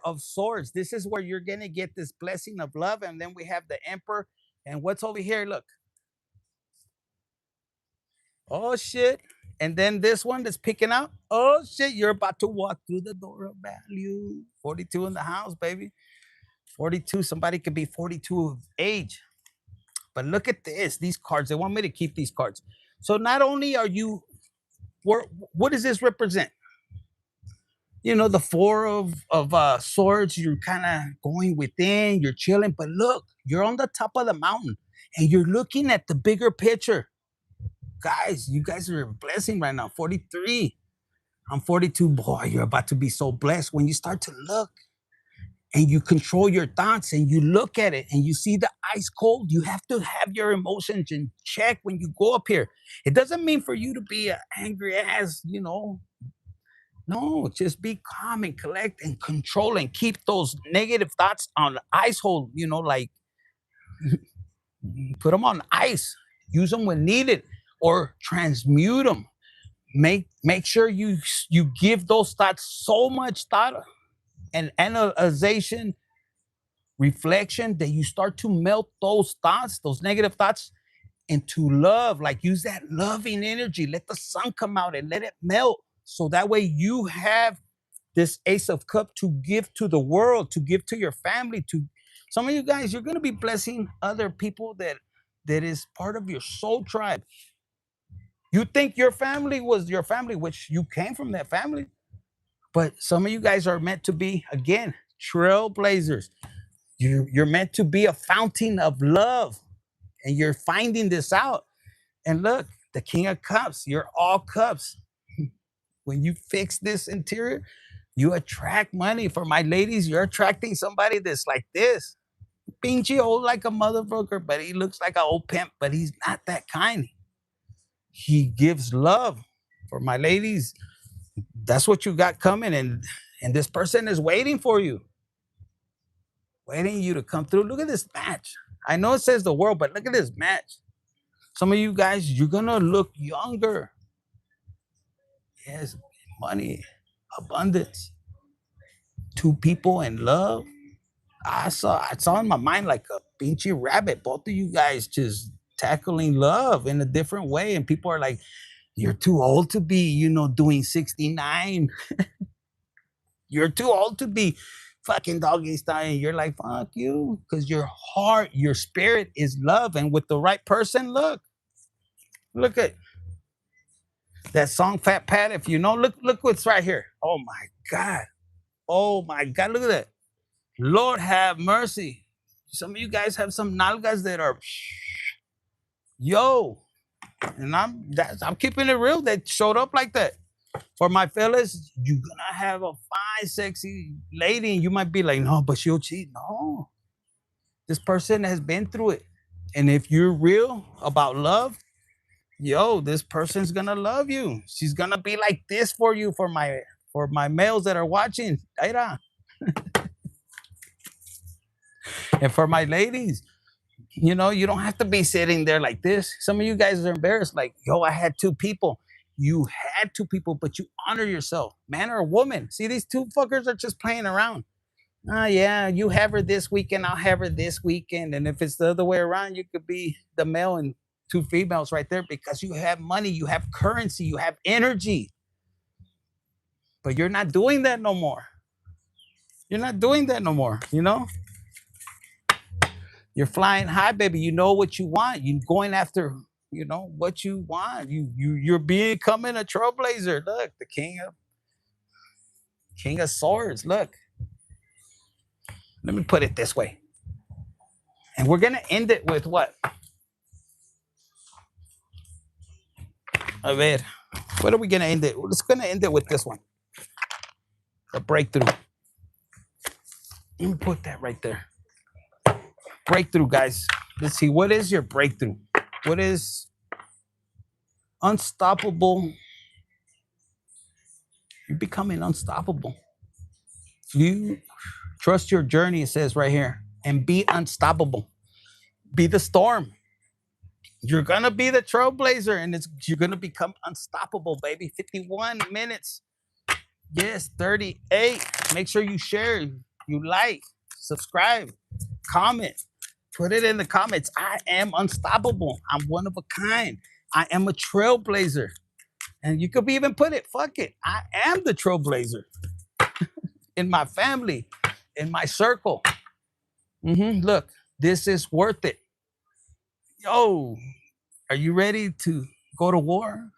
of swords. This is where you're gonna get this blessing of love, and then we have the emperor. And what's over here? Look. Oh shit. And then this one that's picking out. Oh shit, you're about to walk through the door of value. 42 in the house, baby. 42. Somebody could be 42 of age. But look at this. These cards. They want me to keep these cards. So not only are you, what does this represent? You know, the four of swords, you're kind of going within, you're chilling, but look, you're on the top of the mountain and you're looking at the bigger picture. Guys, you guys are a blessing right now. 43. I'm 42. Boy, you're about to be so blessed when you start to look and you control your thoughts and you look at it and you see the ice cold. You have to have your emotions in check when you go up here. It doesn't mean for you to be an angry ass, no, just be calm and collect and control and keep those negative thoughts on ice hold, like put them on ice, use them when needed, or transmute them. Make sure you give those thoughts so much thought and analyzation, reflection, that you start to melt those thoughts, those negative thoughts, into love. Like use that loving energy. Let the sun come out and let it melt. So that way you have this ace of cup to give to the world, to give to your family, to some of you guys, you're going to be blessing other people that is part of your soul tribe. You think your family was your family, which you came from that family, but some of you guys are meant to be, again, trailblazers. You're meant to be a fountain of love, and you're finding this out. And look, the king of cups, you're all cups. When you fix this interior, you attract money. For my ladies, you're attracting somebody that's like this. Pinchy old like a motherfucker, but he looks like an old pimp, but he's not that kind. He gives love. For my ladies, that's what you got coming, and this person is waiting for you, waiting you to come through. Look at this match. I know it says the world, but look at this match. Some of you guys, you're gonna look younger. Yes, money, abundance, two people in love. I saw in my mind like a pinchy rabbit. Both of you guys just tackling love in a different way, and people are like, "You're too old to be, doing 69. You're too old to be fucking doggy style." And you're like, "Fuck you," because your heart, your spirit is love, and with the right person, look at that song, Fat Pat. If you know, look what's right here. Oh my god. Oh my god. Look at that. Lord have mercy. Some of you guys have some nalgas that are yo, and I'm keeping it real. That showed up like that. For my fellas, you're gonna have a fine, sexy lady, and you might be like, no, but she'll cheat. No, this person has been through it, and if you're real about love, yo, this person's gonna love you. She's gonna be like this for you. For my males that are watching, Aira. And for my ladies, you don't have to be sitting there like this. Some of you guys are embarrassed, like, yo, I had two people. You had two people, but you honor yourself, man or woman. See, these two fuckers are just playing around. Yeah, you have her this weekend, I'll have her this weekend. And if it's the other way around, you could be the male and two females right there because you have money, you have currency, you have energy. But you're not doing that no more. You're not doing that no more, you know? You're flying high, baby. You know what you want. You're going after, what you want. You're becoming a trailblazer. Look, the king of swords. Look. Let me put it this way. And we're gonna end it with what? A ver. What are we gonna end it? We're just gonna end it with this one. A breakthrough. Let me put that right there. Breakthrough, guys. Let's see. What is your breakthrough? What is unstoppable? You're becoming unstoppable. You trust your journey, it says right here, and be unstoppable. Be the storm. You're gonna be the trailblazer, and you're gonna become unstoppable, baby. 51 minutes. Yes, 38. Make sure you share, you like, subscribe, comment. Put it in the comments. I am unstoppable. I'm one of a kind. I am a trailblazer. And you could even put it, fuck it. I am the trailblazer in my family, in my circle. Look, this is worth it. Yo, are you ready to go to war?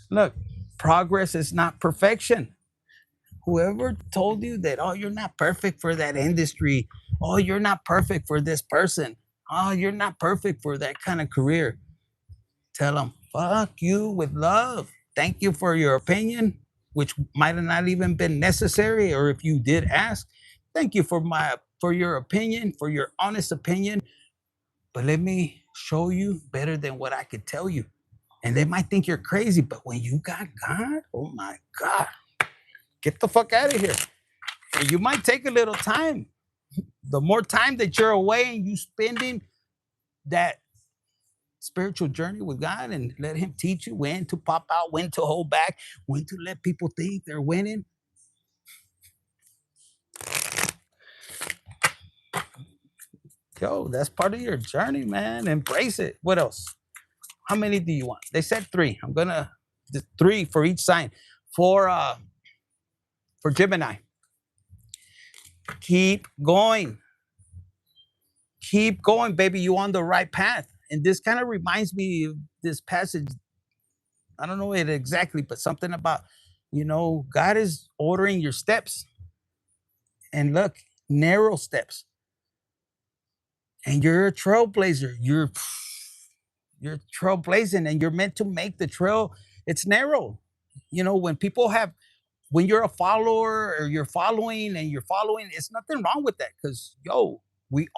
Look, progress is not perfection. Whoever told you that, oh, you're not perfect for that industry, oh, you're not perfect for this person, oh, you're not perfect for that kind of career, tell them, fuck you with love. Thank you for your opinion, which might have not even been necessary, or if you did ask, thank you for your opinion, for your honest opinion. But let me show you better than what I could tell you. And they might think you're crazy, but when you got God, oh my God, get the fuck out of here. And you might take a little time. The more time that you're away and you spending that spiritual journey with God and let him teach you when to pop out, when to hold back, when to let people think they're winning. Yo, that's part of your journey, man. Embrace it. What else? How many do you want? They said 3. I'm gonna 3 for each sign. For Gemini. Keep going. Keep going, baby. You on the right path. And this kind of reminds me of this passage. I don't know it exactly, but something about, God is ordering your steps. And look, narrow steps. And you're a trailblazer. You're trailblazing, and you're meant to make the trail. It's narrow. When you're a follower or you're following and you're following, it's nothing wrong with that. Because we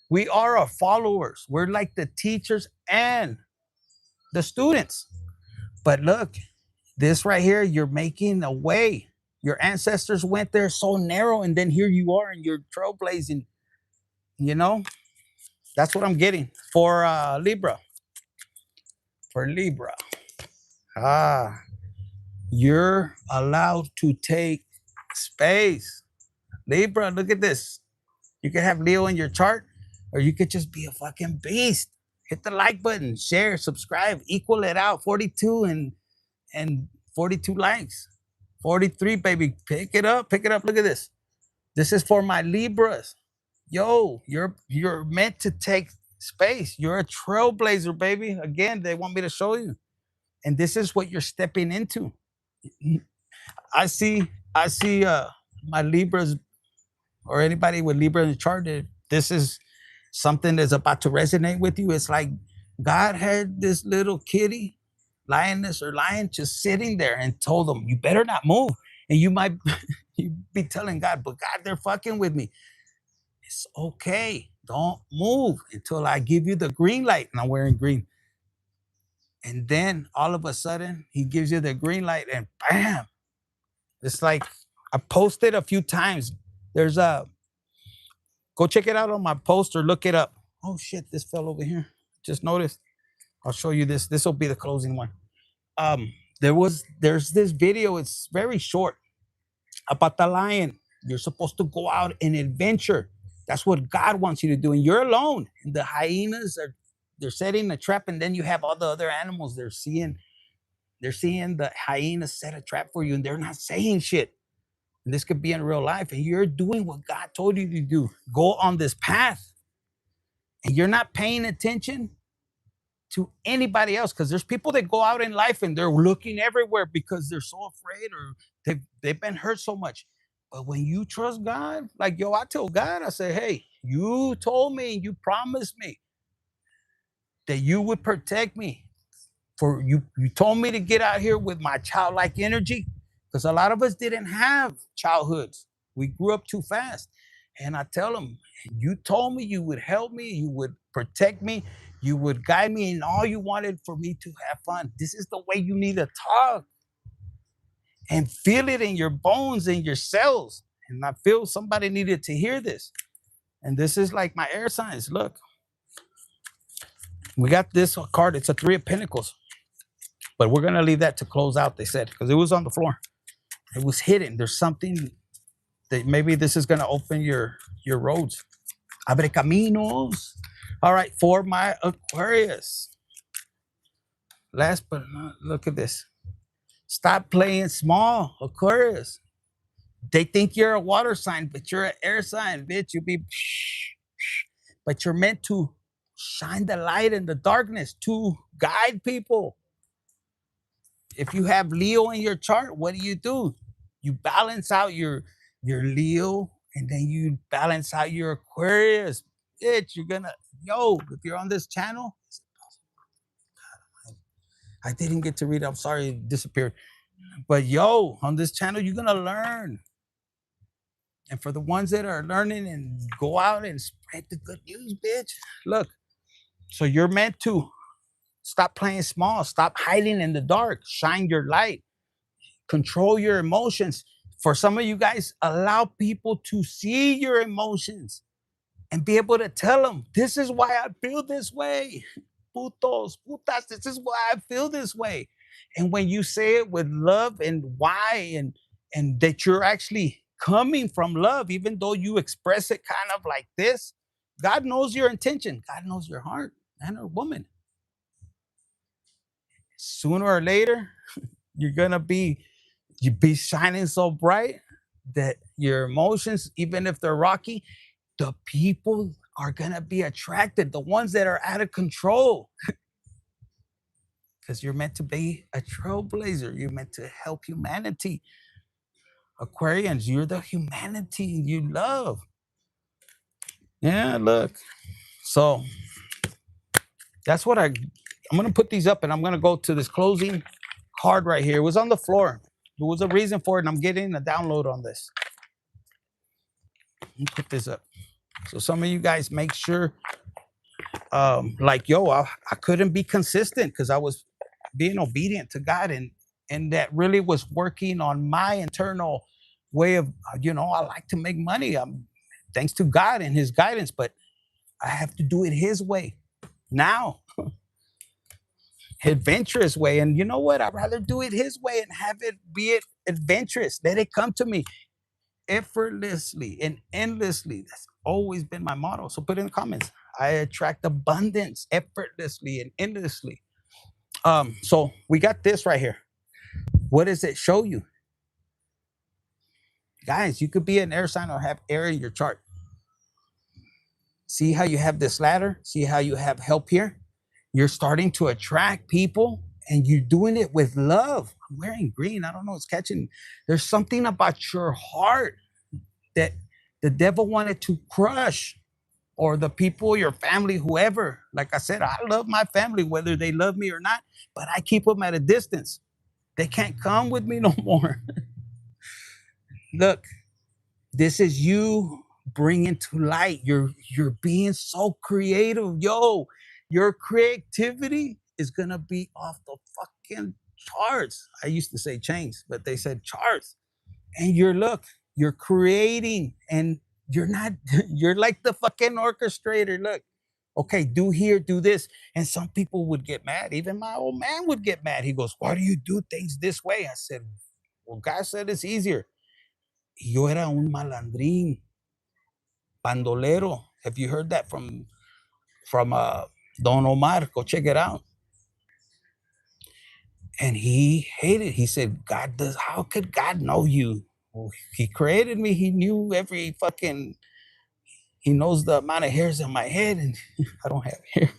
we are our followers. We're like the teachers and the students. But look, this right here, you're making a way. Your ancestors went there so narrow, and then here you are, and you're trailblazing. You know, that's what I'm getting for Libra. For Libra, ah, you're allowed to take space. Libra, look at this. You could have Leo in your chart, or you could just be a fucking beast. Hit the like button, share, subscribe, equal it out. 42 and 42 likes. 43, baby. Pick it up. Pick it up. Look at this. This is for my Libras. Yo, you're meant to take space. You're a trailblazer, baby. Again, they want me to show you. And this is what you're stepping into. I see my Libras or anybody with Libra in the chart. This is something that's about to resonate with you. It's like God had this little kitty, lioness or lion, just sitting there and told them, you better not move. And you might you be telling God, but God, they're fucking with me. It's okay. Don't move until I give you the green light. And I'm wearing green. And then all of a sudden, he gives you the green light and bam. It's like I posted a few times. There's go check it out on my post or look it up. Oh shit, this fell over here. Just noticed. I'll show you this. This will be the closing one. There's this video. It's very short. about the lion. You're supposed to go out and adventure. That's what God wants you to do. And you're alone. And the hyenas are they're setting a trap, and then you have all the other animals. They're seeing the hyenas set a trap for you, and they're not saying shit. And this could be in real life, and you're doing what God told you to do. Go on this path, and you're not paying attention to anybody else because there's people that go out in life and they're looking everywhere because they're so afraid or they've been hurt so much. But when you trust God, like yo, I tell God, I say, hey, you told me, you promised me that you would protect me. For you told me to get out here with my childlike energy because a lot of us didn't have childhoods. We grew up too fast. And I tell them, you told me you would help me, you would protect me, you would guide me, and all you wanted for me to have fun. This is the way you need to talk and feel it in your bones and your cells. And I feel somebody needed to hear this. And this is like my air signs. Look, we got this card. It's a Three of Pentacles, but we're gonna leave that to close out. They said because it was on the floor. It was hidden. There's something that maybe this is gonna open your roads. Abre caminos. All right, for my Aquarius. Last but not, look at this. Stop playing small, Aquarius. They think you're a water sign, but you're an air sign, bitch. You be, but you're meant to shine the light in the darkness to guide people. If you have Leo in your chart, what do? You balance out your Leo, and then you balance out your Aquarius. Bitch, you're gonna yo. If you're on this channel, I didn't get to read it. I'm sorry, it disappeared. But yo, on this channel, you're gonna learn. And for the ones that are learning and go out and spread the good news, bitch. Look, so you're meant to stop playing small, stop hiding in the dark, shine your light, control your emotions. For some of you guys, allow people to see your emotions and be able to tell them, this is why I feel this way. Putos, putas, this is why I feel this way. And when you say it with love and why and that you're actually coming from love, even though you express it kind of like this, God knows your intention. God knows your heart, man or woman. Sooner or later, you're gonna be shining so bright that your emotions, even if they're rocky, the people are gonna be attracted. The ones that are out of control, because you're meant to be a trailblazer. You're meant to help humanity. Aquarians, you're the humanity you love. Yeah, look. So that's what I'm gonna put these up, and I'm gonna go to this closing card right here. It was on the floor. There was a reason for it, and I'm getting a download on this. Let me put this up. So some of you guys make sure, like yo, I couldn't be consistent because I was being obedient to God, and that really was working on my internal way of, I like to make money. Thanks to God and His guidance, but I have to do it His way now, adventurous way. And you know what? I'd rather do it His way and have it be it adventurous. Let it come to me effortlessly and endlessly. That's always been my motto. So put in the comments. I attract abundance effortlessly and endlessly. So we got this right here. What does it show you? Guys, you could be an air sign or have air in your chart. See how you have this ladder? See how you have help here? You're starting to attract people and you're doing it with love. I'm wearing green. I don't know. It's catching. There's something about your heart that the devil wanted to crush, or the people, your family, whoever. Like I said, I love my family, whether they love me or not, but I keep them at a distance. They can't come with me no more. Look, this is you bringing to light. You're being so creative, yo. Your creativity is gonna be off the fucking charts. I used to say chains, but they said charts. And you're creating, and you're not. You're like the fucking orchestrator. Look, okay, do here, do this, and some people would get mad. Even my old man would get mad. He goes, "Why do you do things this way?" I said, "Well, God said it's easier." Yo era un malandrín, bandolero. Have you heard that from Don Omar? Go check it out. And he hated. He said, "God does. How could God know you? Well, he created me. He knew every fucking. He knows the amount of hairs in my head, and I don't have hair.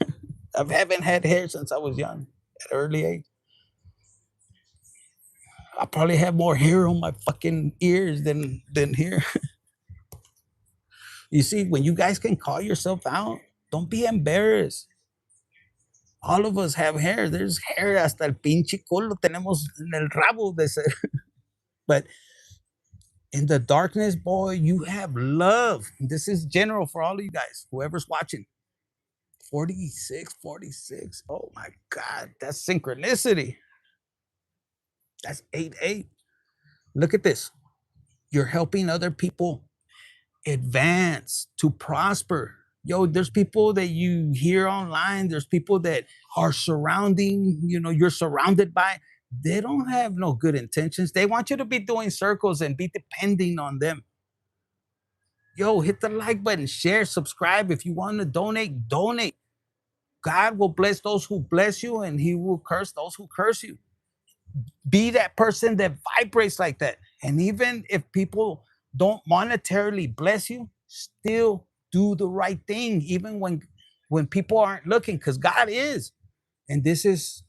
I haven't had hair since I was young, at an early age. I probably have more hair on my fucking ears than here. You see, when you guys can call yourself out, don't be embarrassed. All of us have hair. There's hair hasta el pinche culo tenemos en el rabo de ser. But in the darkness, boy, you have love. This is general for all of you guys, whoever's watching. 46, 46. Oh my God, that's synchronicity. That's 8, 8. Look at this. You're helping other people advance, to prosper. Yo, there's people that you hear online, there's people that are surrounding, you're surrounded by. They don't have no good intentions. They want you to be doing circles and be depending on them. Yo, hit the like button, share, subscribe. If you want to donate, donate. God will bless those who bless you, and he will curse those who curse you. Be that person that vibrates like that. And even if people don't monetarily bless you, still do the right thing, even when people aren't looking, because God is. And this is,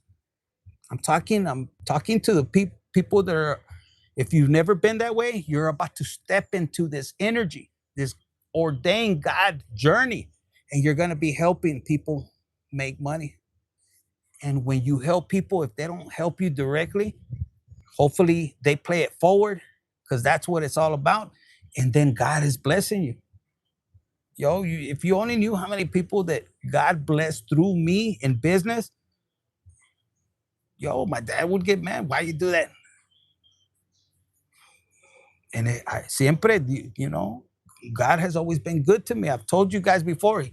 I'm talking to the people that are, if you've never been that way, you're about to step into this energy, this ordained God journey, and you're going to be helping people make money. And when you help people, if they don't help you directly, hopefully they play it forward, because that's what it's all about. And then God is blessing you. Yo, if you only knew how many people that God blessed through me in business, yo, my dad would get mad. Why you do that? And siempre, God has always been good to me. I've told you guys before,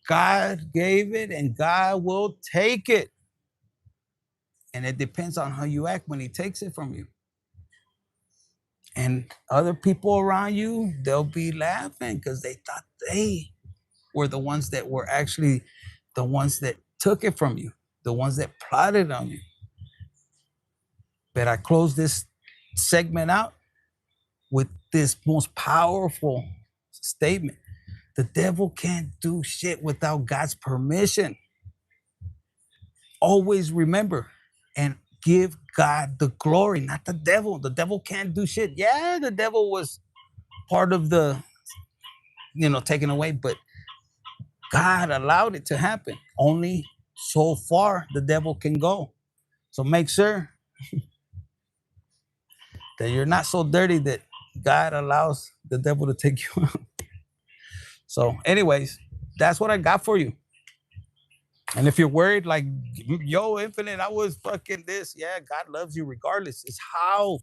God gave it and God will take it. And it depends on how you act when he takes it from you. And other people around you, they'll be laughing because they thought they were the ones that were actually the ones that took it from you, the ones that plotted on you. But I close this segment out with this most powerful statement. The devil can't do shit without God's permission. Always remember and give God the glory, not the devil. The devil can't do shit. Yeah, the devil was part of the, taken away, but God allowed it to happen. Only so far the devil can go. So make sure that you're not so dirty that God allows the devil to take you out. So, anyways, that's what I got for you. And if you're worried, like, yo, Infinite, I was fucking this. Yeah, God loves you regardless. It's how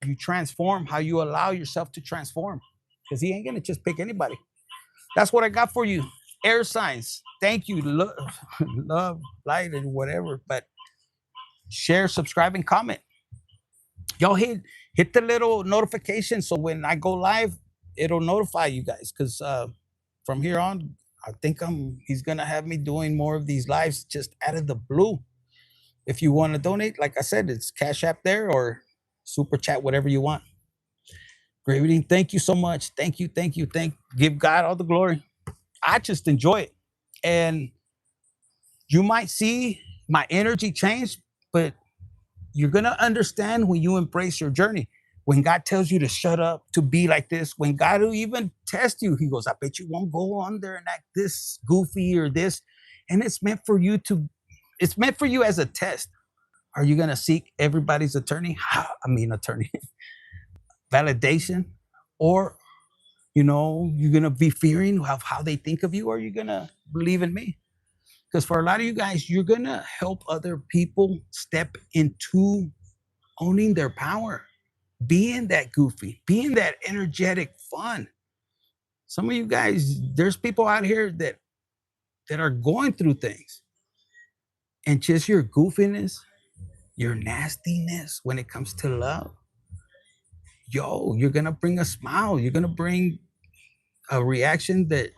you transform, how you allow yourself to transform. Because he ain't going to just pick anybody. That's what I got for you. Air signs. Thank you. Love, light, and whatever. But share, subscribe, and comment. Y'all hit the little notification so when I go live, it'll notify you guys. Because from here on, I think he's gonna have me doing more of these lives just out of the blue. If you want to donate, like I said, it's Cash App there or super chat, whatever you want. Great reading. Thank you so much. Thank you. Give God all the glory. I just enjoy it. And you might see my energy change, but you're going to understand when you embrace your journey. When God tells you to shut up, to be like this, when God will even test you, he goes, I bet you won't go on there and act this goofy or this. And it's meant for you as a test. Are you going to seek everybody's attorney validation? Or, you're going to be fearing of how they think of you, or are you going to believe in me? Because for a lot of you guys, you're going to help other people step into owning their power, being that goofy, being that energetic fun. Some of you guys, there's people out here that are going through things, and just your goofiness, your nastiness when it comes to love, yo, you're gonna bring a smile. You're gonna bring a reaction that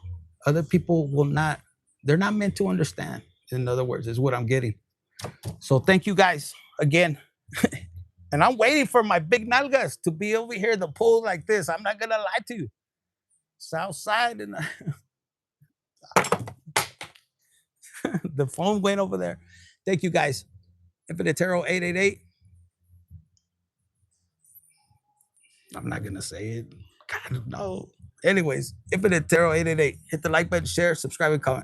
other people will not, they're not meant to understand. In other words, is what I'm getting. So thank you guys again. And I'm waiting for my big nalgas to be over here to pull like this. I'm not gonna lie to you. South side and the phone went over there. Thank you guys. Infinite Tarot 888. I'm not gonna say it. God no. Anyways, Infinite Tarot 888. Hit the like button, share, subscribe, and comment.